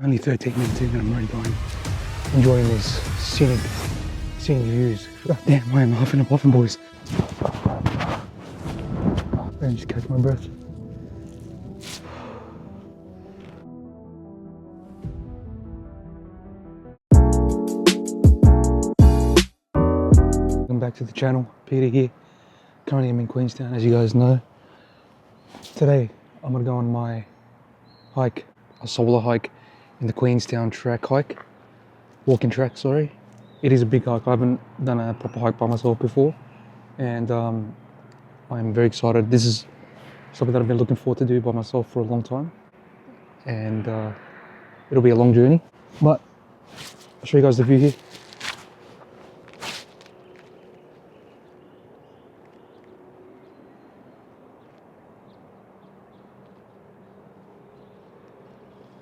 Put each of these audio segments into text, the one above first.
Only 13 minutes in and I'm already going. Enjoying these scenic views. God damn, I am huffing and puffing, boys. I just catch my breath. Welcome back to the channel, Peter here. Currently I'm in Queenstown, as you guys know. Today I'm gonna go on my hike, a solo hike in the Queenstown walking track, sorry. It is a big hike. I haven't done a proper hike by myself before, and I'm very excited. This is something that I've been looking forward to do by myself for a long time, and it'll be a long journey, but I'll show you guys the view here.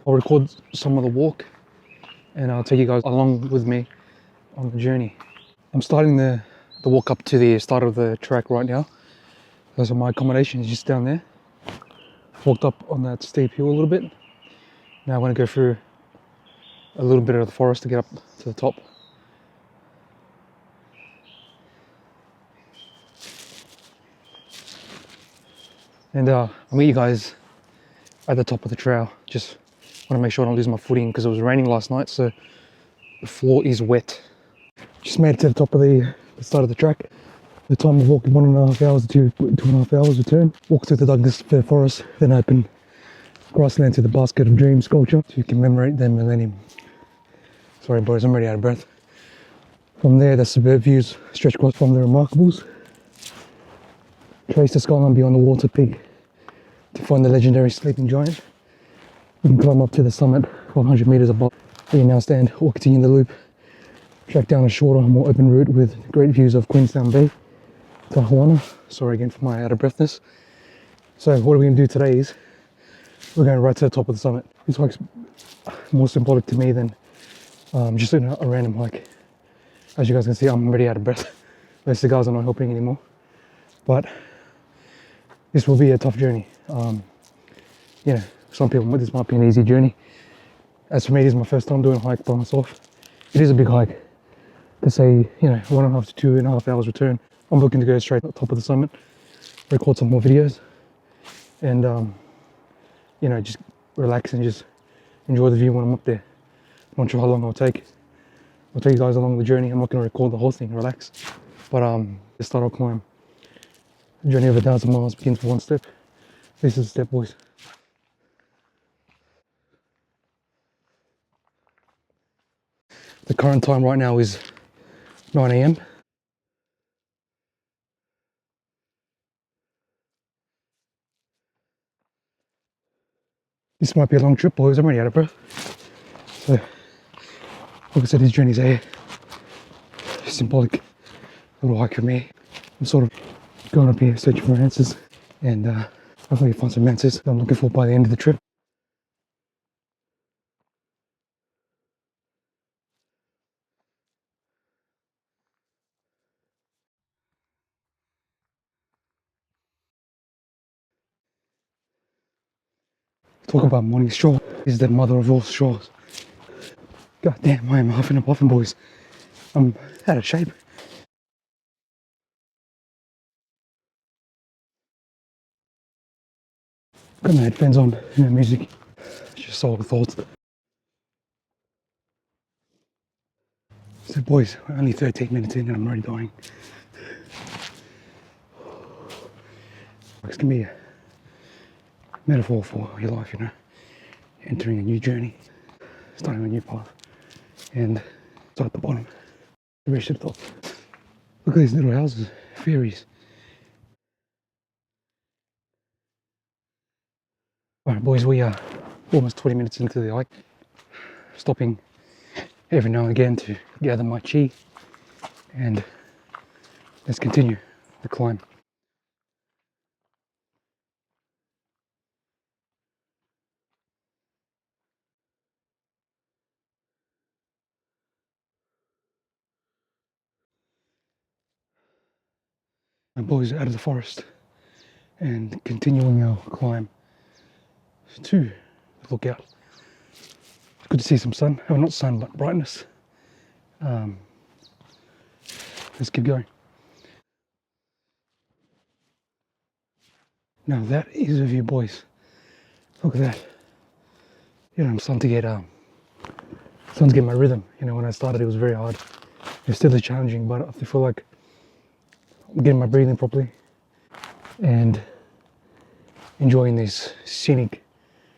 I'll record some of the walk and I'll take you guys along with me on the journey. I'm starting the walk up to the start of the track right now. Those are my accommodation is just down there. Walked up on that steep hill a little bit. Now I'm going to go through a little bit of the forest to get up to the top. And I'll meet you guys at the top of the trail. Just want to make sure I don't lose my footing because it was raining last night, so the floor is wet. Just made it to the top of the start of the track. The time of walking 1.5 hours to 2.5 hours return. Walked through the Douglas Fir Forest, then open grassland to the Basket of Dreams sculpture to commemorate the millennium. Sorry boys, I'm already out of breath. From there, the suburb views stretch across from the Remarkables. Trace the skyline beyond the water peak to find the legendary sleeping giant. You can climb up to the summit 100 meters above where you now stand, or continue the loop. Track down a shorter, more open route with great views of Queenstown Bay, Tahuana. Sorry again for my out of breathness. So what we're going to do today is we're going right to the top of the summit. This hike's more symbolic to me than just a random hike. As you guys can see, I'm already out of breath. Those cigars are not helping anymore. But this will be a tough journey. You know, some people, this might be an easy journey. As for me, this is my first time doing a hike by myself. It is a big hike. To say, you know, 1.5 to 2.5 hours return. I'm looking to go straight to the top of the summit, record some more videos, and you know, just relax and just enjoy the view when I'm up there. I'm not sure how long I'll take. I'll take you guys along the journey. I'm not going to record the whole thing, relax. But the start of climb. The journey of 1,000 miles begins with one step. This is the step, boys. The current time right now is 9 AM. This might be a long trip, boys. I'm already out of breath. So, like I said, this journey's a symbolic little hike for me. I'm sort of going up here searching for answers, and hopefully find some answers that I'm looking for by the end of the trip. Talk about morning stroll. This is the mother of all strolls. God damn, I am huffing and puffing, boys. I'm out of shape. Got my headphones on, no music. Just solo thoughts. So boys, we're only 13 minutes in and I'm already dying. It's gonna be a metaphor for your life, you know. Entering a new journey, starting a new path, and start at the bottom, reach to the top. Look at these little houses, fairies. Alright boys, we are almost 20 minutes into the hike, stopping every now and again to gather my chi, and let's continue the climb. And boys, out of the forest and continuing our climb to the lookout. Good to see some sun. Oh, not sun, but brightness. Let's keep going. Now that is a view, boys. Look at that. You know, I'm starting to get my rhythm. You know, when I started, it was very hard. It's still challenging, but I feel like I'm getting my breathing properly and enjoying these scenic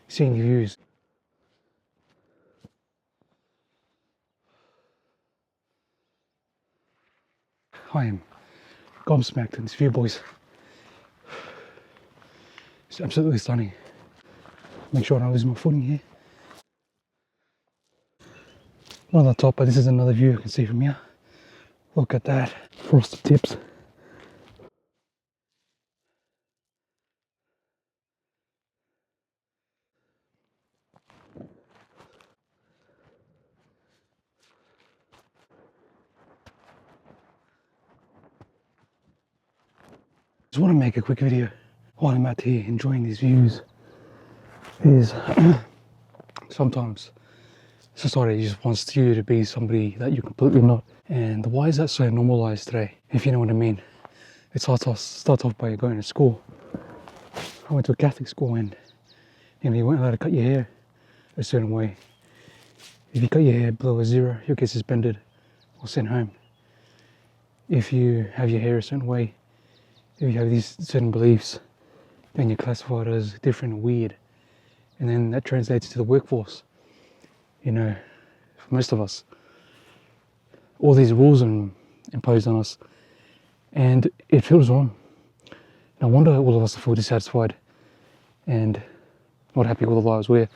views. I am gobsmacked in this view, boys. It's absolutely stunning. Make sure I don't lose my footing here. Not on the top, but this is another view you can see from here. Look at that. Frosted tips. Just want to make a quick video while I'm out here enjoying these views. Is sometimes society just wants you to be somebody that you're completely not. And why is that so normalized today, if you know what I mean? It starts off by going to school. I went to a Catholic school and you weren't allowed to cut your hair a certain way. If you cut your hair below a zero, you'll get suspended or sent home. If you have your hair a certain way, if you have these certain beliefs, then you're classified as different and weird. And then that translates to the workforce. You know, for most of us, all these rules are imposed on us, and it feels wrong. No wonder all of us feel dissatisfied and not happy with the lives we're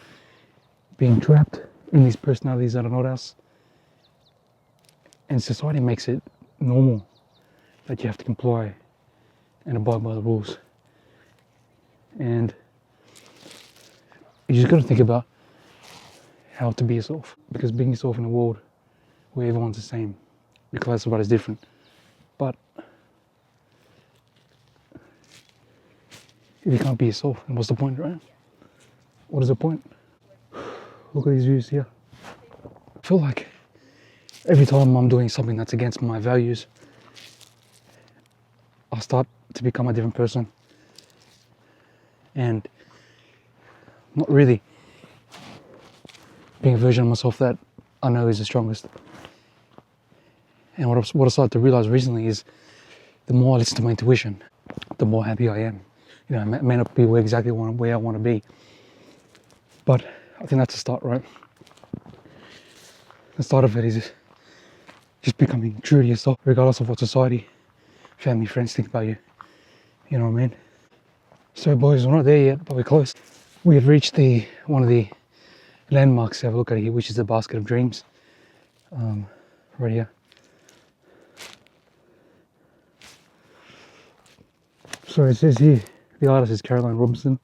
being trapped in these personalities that are not us. And society makes it normal that you have to comply and abide by the rules. And you just got to think about how to be yourself, because being yourself in a world where everyone's the same, you're classified as different. But if you can't be yourself, then what's the point, right? What is the point? Look at these views here. I feel like every time I'm doing something that's against my values, I start to become a different person. And not really being a version of myself that I know is the strongest. And what I started to realize recently is the more I listen to my intuition, the more happy I am. You know, I may not be exactly where I want to be, but I think that's a start, right? The start of it is just becoming true to yourself, regardless of what society, family, friends think about you. You know what I mean? So boys, we're not there yet, but we're close. We have reached one of the landmarks to have a look at here, which is the Basket of Dreams. Right here. So it says here, the artist is Caroline Robinson.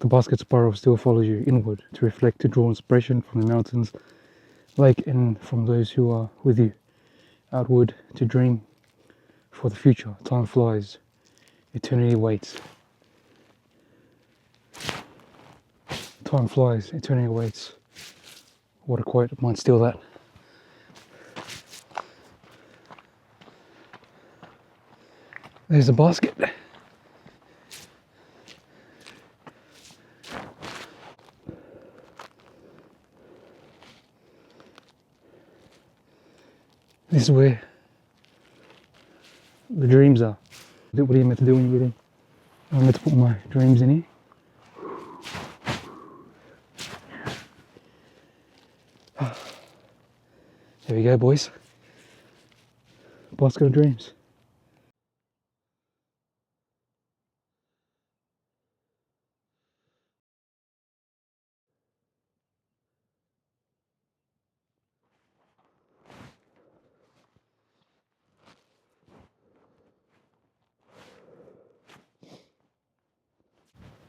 The basket spiral still follows you inward to reflect, to draw inspiration from the mountains, lake, and from those who are with you. Outward to dream for the future. Time flies, eternity waits. Time flies, eternity waits. What a quote, I might steal that. There's the basket. This is where the dreams are. What are you meant to do when you get in? I'm meant to put my dreams in here. There we go, boys. Basket of Dreams.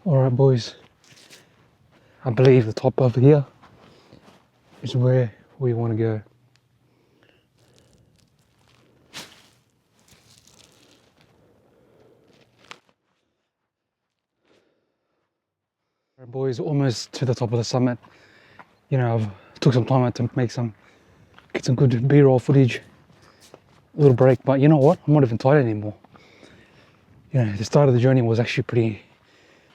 Alright, boys. I believe the top over here is where we want to go. Alright, boys, almost to the top of the summit. You know, I've took some time out to get some good B-roll footage, a little break. But you know what? I'm not even tired anymore. You know, the start of the journey was actually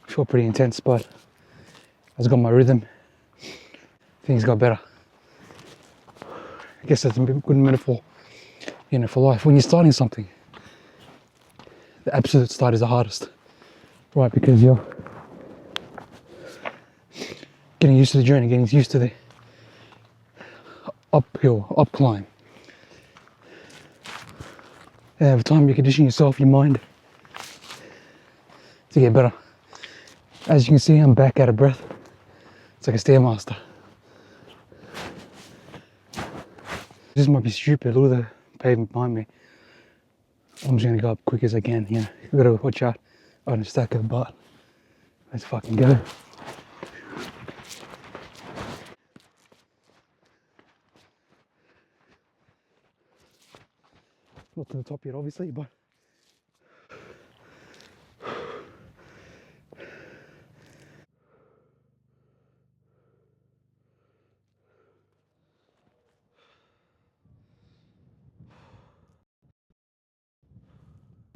felt pretty intense, but as I got my rhythm, things got better. I guess that's a good metaphor, you know, for life. When you're starting something, the absolute start is the hardest, right? Because you're getting used to the journey, getting used to the uphill, up climb. And over time, you condition yourself, your mind, to get better. As you can see, I'm back out of breath. It's like a Stairmaster. This might be stupid, look at the pavement behind me. I'm just gonna go up quick as I can, you know. You gotta watch out on a stack of butt. Let's fucking go. Not to the top yet, obviously, but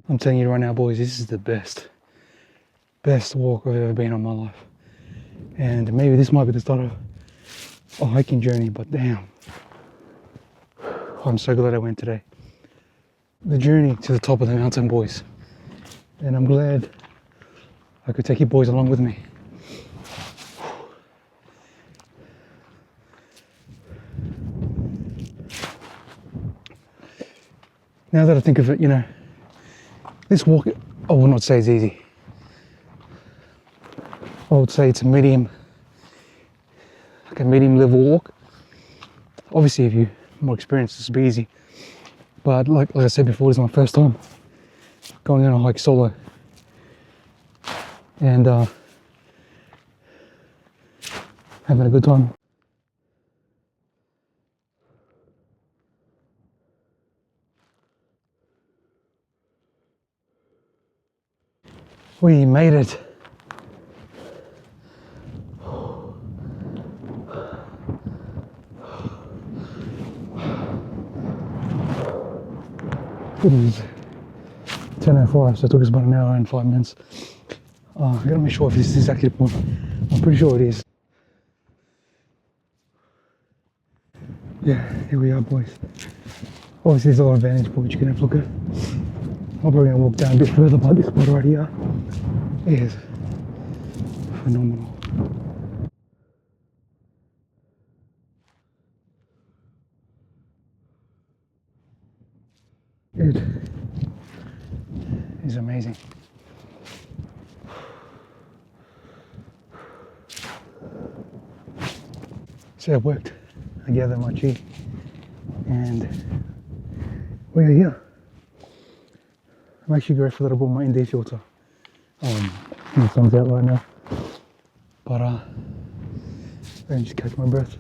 I'm telling you right now, boys, this is the best walk I've ever been on in my life. And maybe this might be the start of a hiking journey, but damn, I'm so glad I went today. The journey to the top of the mountain, boys. And I'm glad I could take you boys along with me. Now that I think of it, you know, this walk, I will not say it's easy. I would say it's a medium level walk. Obviously, if you're more experienced, this will be easy. But like I said before, this is my first time going on a hike solo. And having a good time. We made it. It is 10:05, so it took us about an hour and 5 minutes. I gotta make sure if this is exactly the point. I'm pretty sure it is. Yeah, here we are, boys. Obviously, there's a lot of vantage point you can have a look at. I'm probably gonna walk down a bit further, but this spot right here is phenomenal. It is amazing. So it worked. I gathered my chi and we are here. I'm actually grateful that I brought my ND filter. The sun's out right now, but I just catch my breath.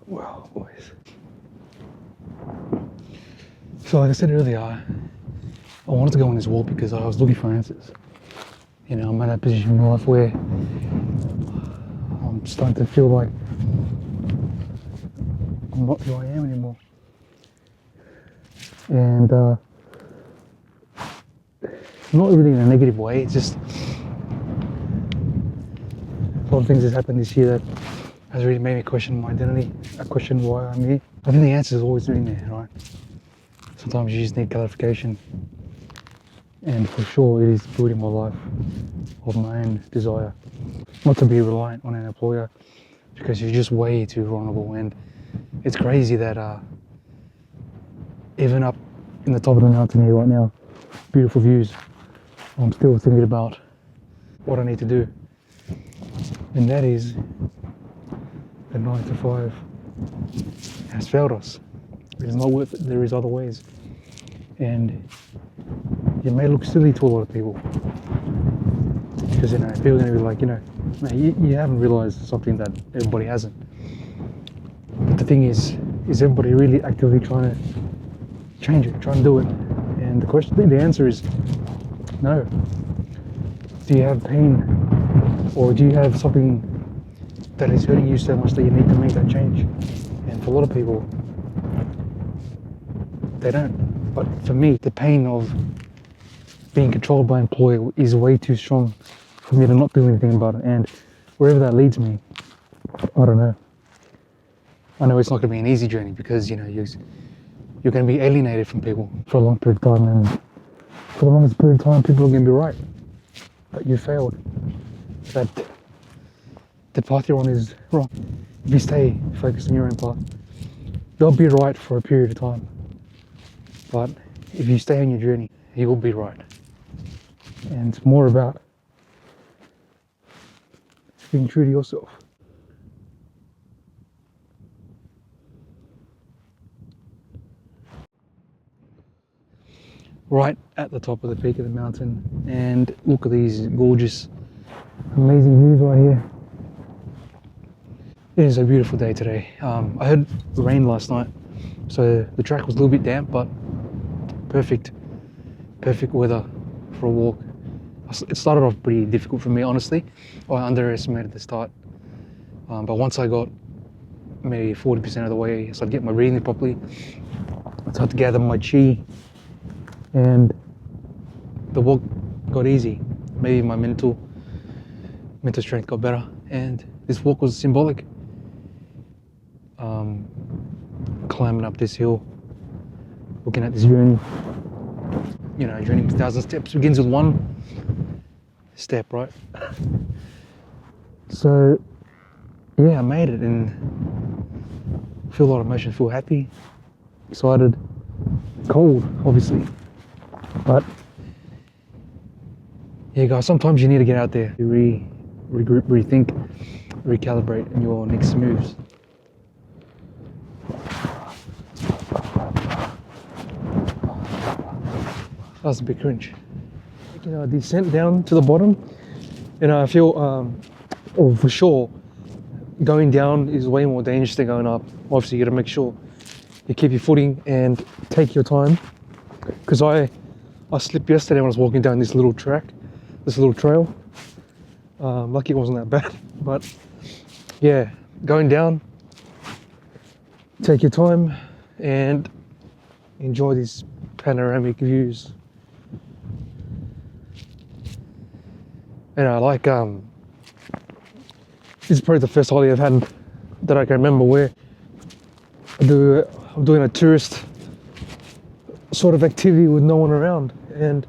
Wow, boys. So like I said earlier, I wanted to go on this walk because I was looking for answers. You know, I'm at that position in life where I'm starting to feel like I'm not who I am anymore. And not really in a negative way, it's just a lot of things that happened this year that has really made me question my identity. I question why I'm here. I think the answer is always in there, right? Sometimes you just need clarification. And for sure, it is building my life of my own desire. Not to be reliant on an employer, because you're just way too vulnerable. And it's crazy that even up in the top of the mountain here right now, beautiful views, I'm still thinking about what I need to do. And that is the 9 to 5 has failed us. It is not worth it. There is other ways. And it may look silly to a lot of people, because you know people are going to be like, you know, you haven't realized something that everybody hasn't. But the thing is everybody really actively trying to change it, trying to do it? And the answer is no. Do you have pain? Or do you have something that is hurting you so much that you need to make that change? And for a lot of people, they don't. But for me, the pain of being controlled by an employer is way too strong for me to not do anything about it. And wherever that leads me, I don't know. I know it's not going to be an easy journey because, you know, you're going to be alienated from people for a long period of time, and for the longest period of time, people are going to be right. But you failed. That the path you're on is wrong. If you stay focused on your own path, you'll be right for a period of time. But if you stay on your journey, you will be right. And it's more about being true to yourself. Right at the top of the peak of the mountain, and look at these gorgeous, amazing views right here. It is a beautiful day today. I had rain last night, so the track was a little bit damp, but perfect weather for a walk. It started off pretty difficult for me, honestly. I underestimated the start, but once I got maybe 40% of the way, I started getting my breathing properly. I started to gather my chi, and the walk got easy. Maybe my mental strength got better, and this walk was symbolic. Climbing up this hill, looking at this journey. You know, journey 1,000 steps begins with one step, right? So yeah, I made it, and feel a lot of emotion, feel happy, excited, cold, obviously. But yeah, guys, sometimes you need to get out there to regroup, rethink, recalibrate in your next moves. That was a bit cringe. You know, descent down to the bottom, and I feel, for sure, going down is way more dangerous than going up. Obviously, you got to make sure you keep your footing and take your time. Because I slipped yesterday when I was walking down this little track, this little trail. Lucky it wasn't that bad, but yeah, going down, take your time and enjoy these panoramic views. And I like, this is probably the first holiday I've had that I can remember where I'm doing a tourist sort of activity with no one around, and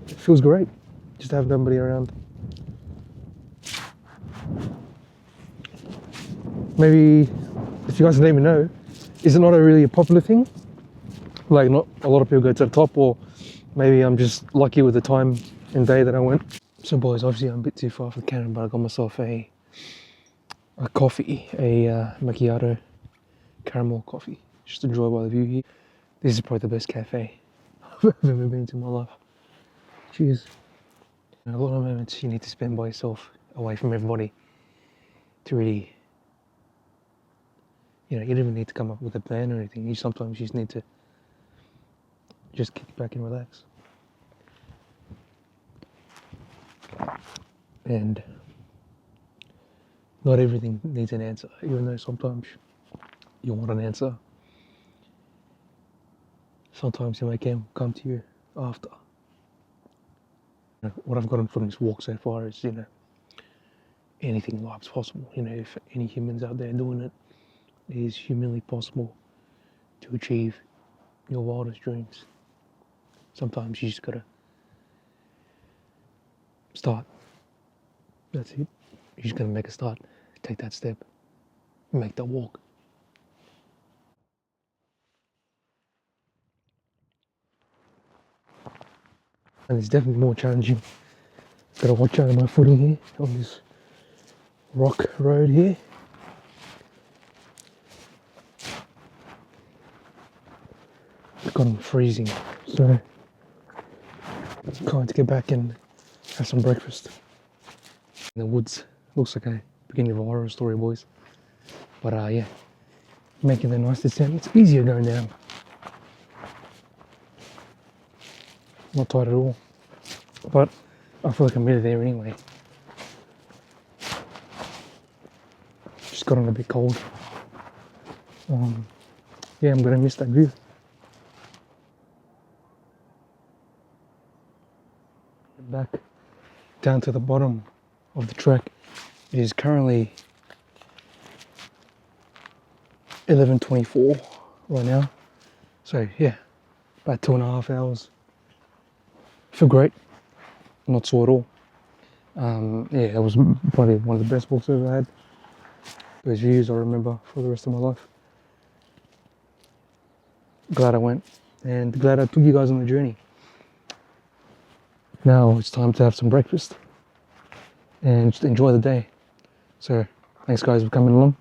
it feels great just to have nobody around. Maybe if you guys let me know, is it not really a popular thing? Like, not a lot of people go to the top, or maybe I'm just lucky with the time and day that I went. So boys, obviously I'm a bit too far from the camera, but I got myself a coffee, a macchiato caramel coffee. Just enjoy by the view here. This is probably the best cafe I've ever been to in my life. Cheers. A lot of moments you need to spend by yourself, away from everybody, to really, you know, you don't even need to come up with a plan or anything. Sometimes you just need to just kick back and relax. And not everything needs an answer, even though sometimes you want an answer. Sometimes it may come to you after. What I've gotten from this walk so far is, you know, anything in life's possible. You know, if any humans out there doing it, it is humanly possible to achieve your wildest dreams. Sometimes you just gotta start. That's it. You're just gonna make a start. Take that step. Make that walk. And it's definitely more challenging. Gotta watch out of my footing here on this rock road here. It's gotten freezing, so I'm going to get back and have some breakfast. In the woods, looks like a beginning of a horror story, boys. But yeah, making the nice descent. It's easier going down. Not tight at all. But I feel like I'm nearly there anyway. Just gotten a bit cold. Yeah, I'm gonna miss that view. Back down to the bottom of the track. It is currently 11:24 right now. So yeah, about 2.5 hours. Feel great. Not sore at all. Yeah, that was probably one of the best walks I've ever had. Those views I remember for the rest of my life. Glad I went, and glad I took you guys on the journey. Now it's time to have some breakfast and just enjoy the day. So thanks guys for coming along.